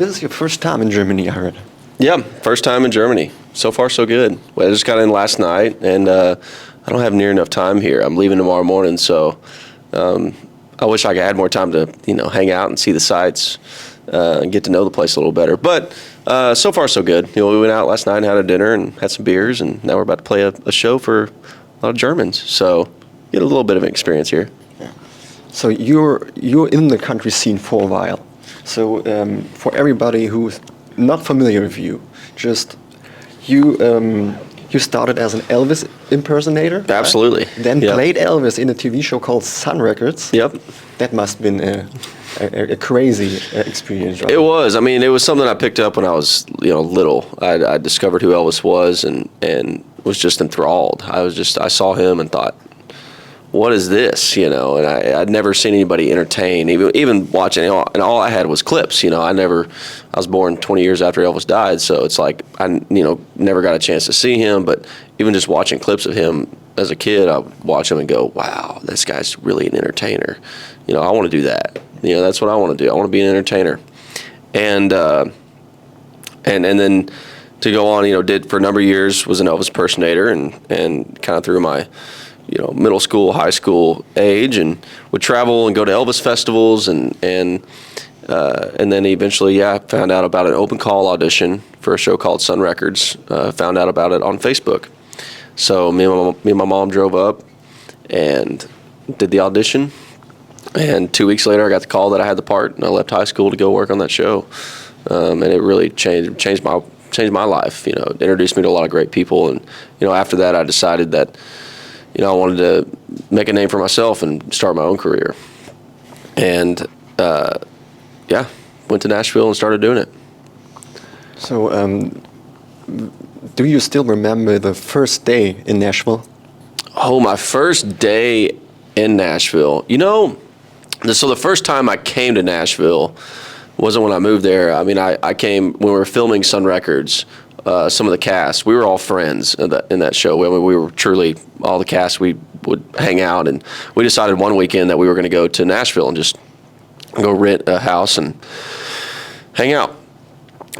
This is your first time in Germany, I heard. Yeah, first time in Germany. So far, so good. Well, I just got in last night, and I don't have near enough time here. I'm leaving tomorrow morning, so I wish I had more time to, hang out and see the sights and get to know the place a little better. But so far, so good. We went out last night and had a dinner and had some beers, and now we're about to play a show for a lot of Germans. So get a little bit of an experience here. Yeah. So you're in the country scene for a while. So for everybody who's not familiar with you, just you started as an Elvis impersonator. Absolutely. Right? Then played Elvis in a TV show called Sun Records. Yep. That must have been a crazy experience, right? It was. I mean, it was something I picked up when I was, little. I discovered who Elvis was and was just enthralled. I saw him and thought, what is this? And I'd never seen anybody entertain, even watching, and all I had was clips. I was born 20 years after Elvis died, so it's like I never got a chance to see him, but even just watching clips of him as a kid, I would watch him and go, wow, this guy's really an entertainer. I want to do that. That's what I want to do. I want to be an entertainer. And then to go on, did for a number of years, was an Elvis impersonator and kind of through my middle school, high school age, and would travel and go to Elvis festivals, and then eventually, found out about an open call audition for a show called Sun Records. Found out about it on Facebook. So me and my mom drove up and did the audition, and 2 weeks later, I got the call that I had the part, and I left high school to go work on that show, and it really changed my life. It introduced me to a lot of great people, and after that, I decided that. I wanted to make a name for myself and start my own career. And, went to Nashville and started doing it. So, do you still remember the first day in Nashville? Oh, my first day in Nashville. So the first time I came to Nashville wasn't when I moved there. I mean, I came when we were filming Sun Records. Some of the cast, we were all friends in that show. We were truly all the cast. We would hang out, and we decided one weekend that we were going to go to Nashville and just go rent a house and hang out.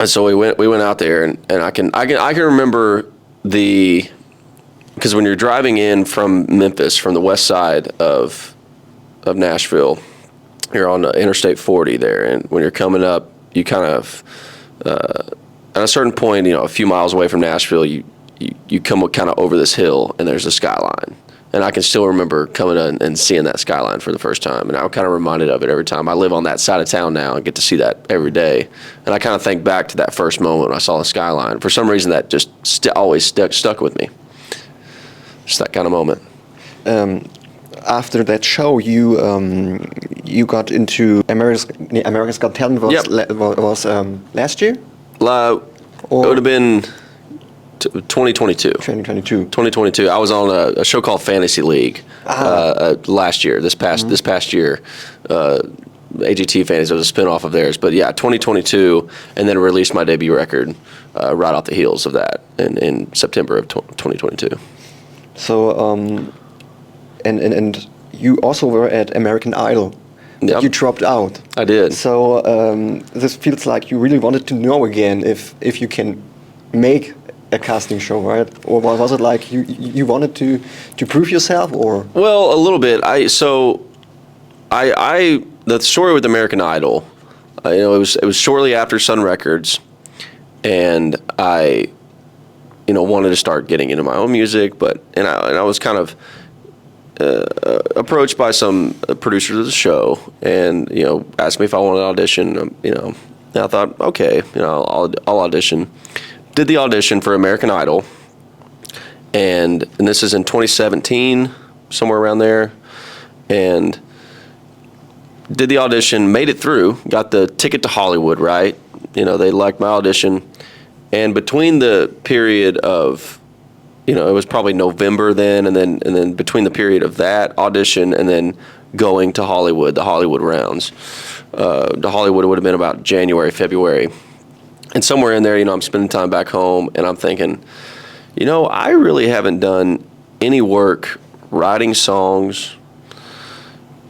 And so we went out there, and I can remember because when you're driving in from Memphis, from the west side of Nashville, you're on Interstate 40 there, and when you're coming up, you kind of at a certain point, a few miles away from Nashville, you come kind of over this hill, and there's a skyline. And I can still remember coming in and seeing that skyline for the first time. And I'm kind of reminded of it every time. I live on that side of town now and get to see that every day. And I kind of think back to that first moment when I saw the skyline. For some reason, that just always stuck with me. Just that kind of moment. After that show, you got into America's Got Talent was last year? It would have been 2022. 2022. I was on a show called Fantasy League last year. This past year, AGT Fantasy was a spinoff of theirs. But 2022, and then released my debut record right off the heels of that in September of 2022. So, and you also were at American Idol. Yep. You dropped out. I did. So this feels like you really wanted to know again if you can make a casting show, right? Or was it like you wanted to prove yourself, or? Well, a little bit. The story with American Idol, it was shortly after Sun Records, and I, wanted to start getting into my own music, and I was kind of approached by some producers of the show, and asked me if I wanted to audition. And I thought, okay, I'll audition. Did the audition for American Idol, and this is in 2017, somewhere around there, and did the audition, made it through, got the ticket to Hollywood. Right, they liked my audition, and between the period of it was probably November then, and then between the period of that audition and then going to Hollywood, the Hollywood rounds, to Hollywood, it would have been about January, February. And somewhere in there, I'm spending time back home, and I'm thinking, I really haven't done any work writing songs,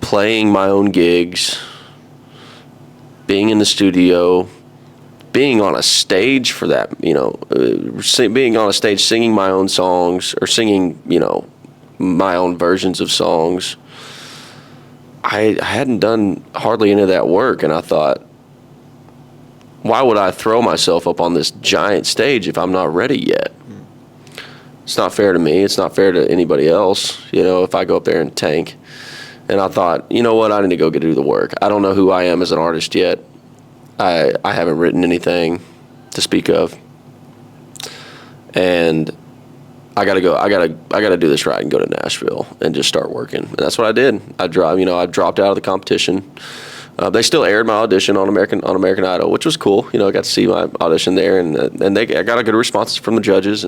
playing my own gigs, being in the studio, being on a stage for that, being on a stage singing my own songs or singing, my own versions of songs, I hadn't done hardly any of that work, and I thought, why would I throw myself up on this giant stage if I'm not ready yet? It's not fair to me. It's not fair to anybody else, if I go up there and tank. And I thought, you know what, I need to go do the work. I don't know who I am as an artist yet. I haven't written anything to speak of. And I gotta do this right and go to Nashville and just start working. And that's what I did. I dropped out of the competition. They still aired my audition on American Idol, which was cool. I got to see my audition there, and I got a good response from the judges.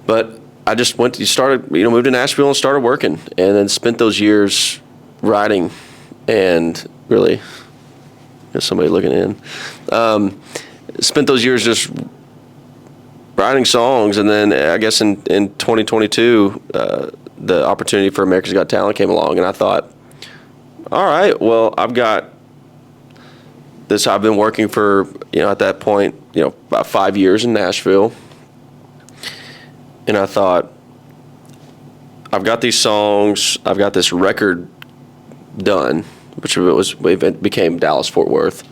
But I just moved to Nashville and started working, and then spent those years writing, and really, there's somebody looking in. Spent those years just writing songs, and then I guess in 2022, the opportunity for America's Got Talent came along, and I thought, all right, well, I've got this. I've been working for, at that point, about 5 years in Nashville, and I thought, I've got these songs, I've got this record done, which became Dallas Fort Worth,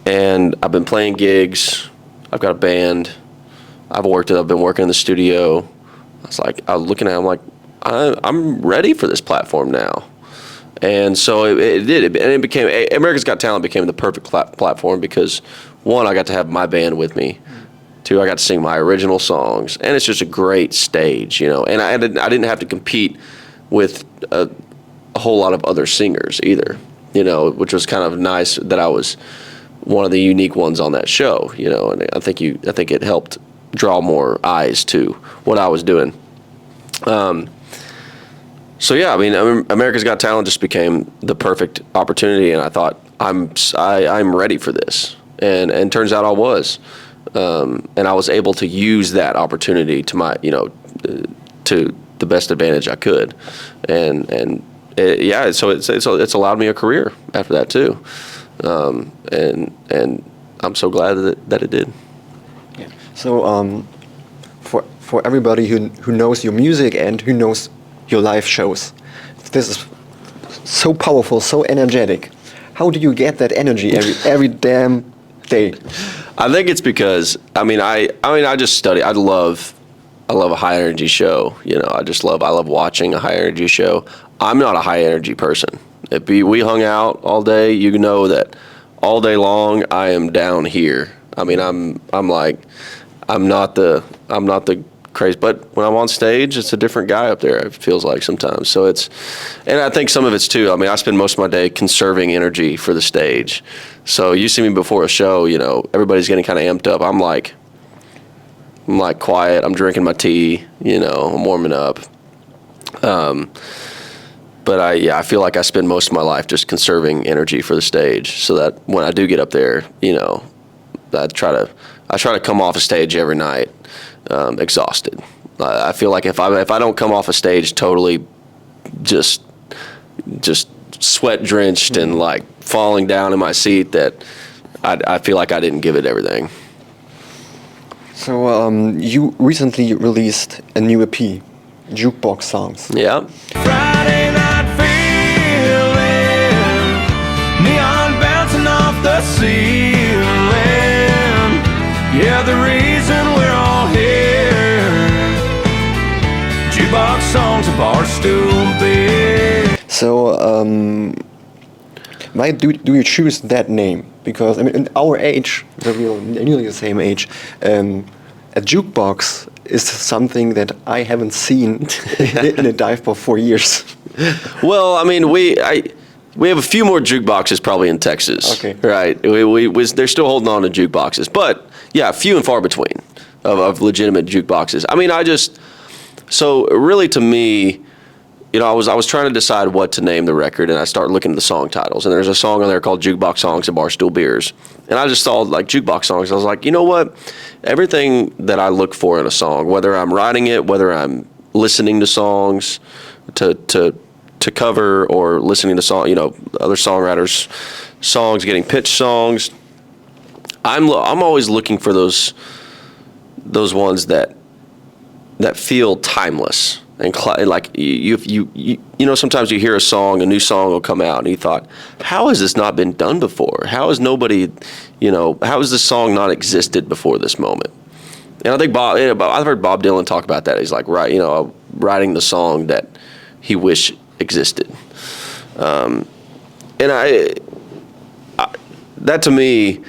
and I've been playing gigs. I've got a band. I've been working in the studio. I was looking at it, I'm like, I'm ready for this platform now. And so it became, America's Got Talent became the perfect platform because, one, I got to have my band with me. Two, I got to sing my original songs, and it's just a great stage, And I didn't have to compete with a whole lot of other singers either, which was kind of nice that I was one of the unique ones on that show, And I think it helped draw more eyes to what I was doing. So yeah, America's Got Talent just became the perfect opportunity, and I thought I'm ready for this, and turns out I was, and I was able to use that opportunity to my to the best advantage I could, so it's allowed me a career after that too, and I'm so glad that it did. Yeah. So for everybody who knows your music and who knows your live shows, this is so powerful, so energetic. How do you get that energy every damn day? I think it's because I just study. I love a high energy show. I love watching a high energy show. I'm not a high energy person. If we hung out all day, you know that all day long I am down here. I'm not the crazy, but when I'm on stage, it's a different guy up there. It feels like sometimes. So and I think some of it's too. I spend most of my day conserving energy for the stage. So you see me before a show, everybody's getting kind of amped up. I'm like quiet. I'm drinking my tea, I'm warming up. But I feel like I spend most of my life just conserving energy for the stage, so that when I do get up there, I try to come off a stage every night exhausted. I feel like if I don't come off a stage totally just sweat drenched and like falling down in my seat, that I feel like I didn't give it everything. So you recently released a new EP, Jukebox songs. Yeah. Friday night feeling, neon bouncing off the ceiling. Yeah, the reason we're all here. Jukebox songs of Barstool Beer. So why do you choose that name? Because in our age, we're nearly the same age, a jukebox is something that I haven't seen in a dive bar for years. Well, we have a few more jukeboxes probably in Texas. Okay. Right. They're still holding on to jukeboxes, but yeah, few and far between of legitimate jukeboxes. So really to me, I was trying to decide what to name the record, and I started looking at the song titles, and there's a song on there called Jukebox Songs and Barstool Beers. And I just saw like jukebox songs. I was like, you know what? Everything that I look for in a song, whether I'm writing it, whether I'm listening to songs to cover or listening to other songwriters' songs, getting pitched songs, I'm always looking for those ones that feel timeless and like you know, sometimes you hear a new song will come out and you thought, how has this not been done before? How has nobody, you know, how has this song not existed before this moment? And I think I've heard Bob Dylan talk about that. He's like, writing the song that he wished existed. And that to me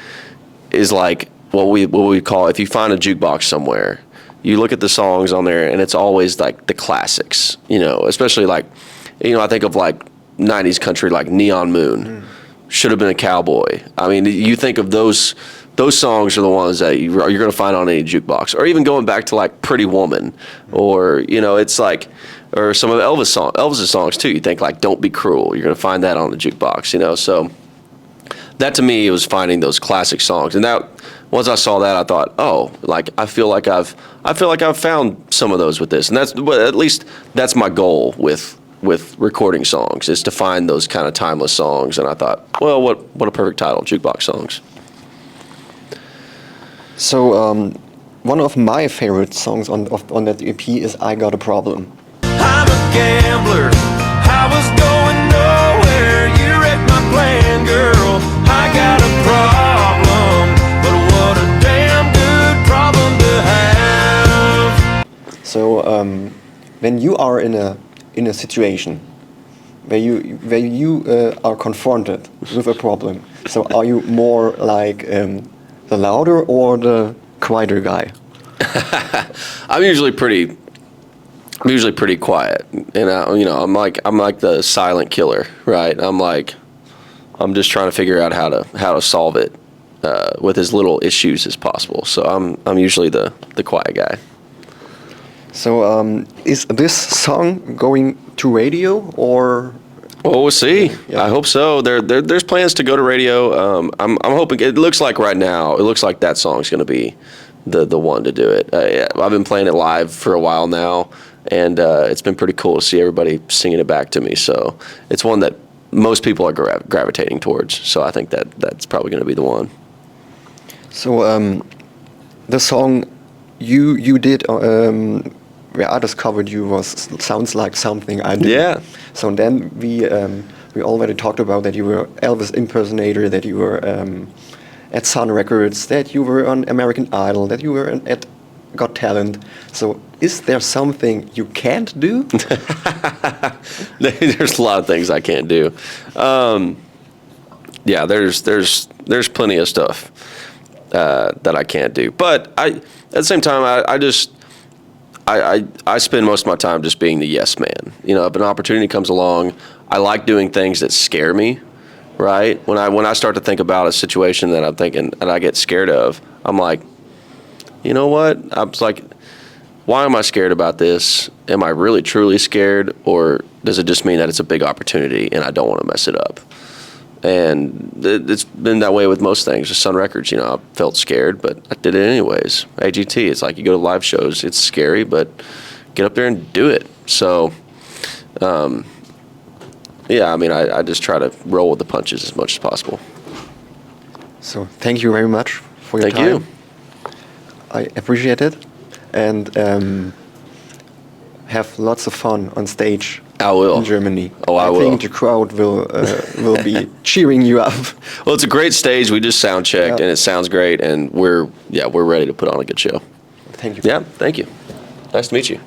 is like what we call, if you find a jukebox somewhere, you look at the songs on there and it's always like the classics, you know, especially like, you know, I think of like 90s country, like Neon Moon, Should Have Been a Cowboy. I mean, you think of those songs are the ones that you're going to find on any jukebox, or even going back to like Pretty Woman, or, you know, it's like, or some of Elvis's songs too. You think like Don't Be Cruel, you're going to find that on the jukebox, you know. So that to me was finding those classic songs, and that once I saw that, I thought, oh, like I feel like I've found some of those with this, and that's, well, at least that's my goal with recording songs, is to find those kind of timeless songs. And I thought, well, what a perfect title, Jukebox Songs. So one of my favorite songs on that EP is I Got a Problem. I'm a gambler, I was going nowhere. You wrecked my plan, girl. I got a problem, but what a damn good problem to have. So when you are in a situation where you are confronted with a problem, so are you more like the louder or the quieter guy? I'm usually pretty quiet, and you know, I'm like the silent killer, right? I'm just trying to figure out how to solve it with as little issues as possible. So I'm usually the quiet guy. So is this song going to radio, or? Well, we'll see. Yeah. I hope so. There's plans to go to radio. I'm hoping. It looks like right now, it looks like that song's going to be the one to do it. Yeah, I've been playing it live for a while now, and it's been pretty cool to see everybody singing it back to me. So it's one that most people are gravitating towards. So I think that's probably going to be the one. So the song you did where I discovered you sounds like something I do. Yeah. So then we already talked about that you were Elvis impersonator, that you were at Sun Records, that you were on American Idol, that you were at Got Talent. So is there something you can't do? There's a lot of things I can't do. Yeah, there's plenty of stuff that I can't do. But at the same time, I spend most of my time just being the yes man. You know, if an opportunity comes along, I like doing things that scare me, right? When I start to think about a situation that I'm thinking and I get scared of, I'm like, you know what? I'm like, why am I scared about this? Am I really truly scared, or does it just mean that it's a big opportunity and I don't want to mess it up? And it's been that way with most things. With Sun Records, you know, I felt scared, but I did it anyways. AGT, it's like you go to live shows, it's scary, but get up there and do it. So, yeah, I mean, I just try to roll with the punches as much as possible. So thank you very much for your time. Thank you. I appreciate it, and have lots of fun on stage. I will. In Germany. Oh, I will. I think the crowd will be cheering you up. Well, it's a great stage. We just sound checked, and it sounds great, and we're ready to put on a good show. Thank you. Yeah, thank you. Nice to meet you.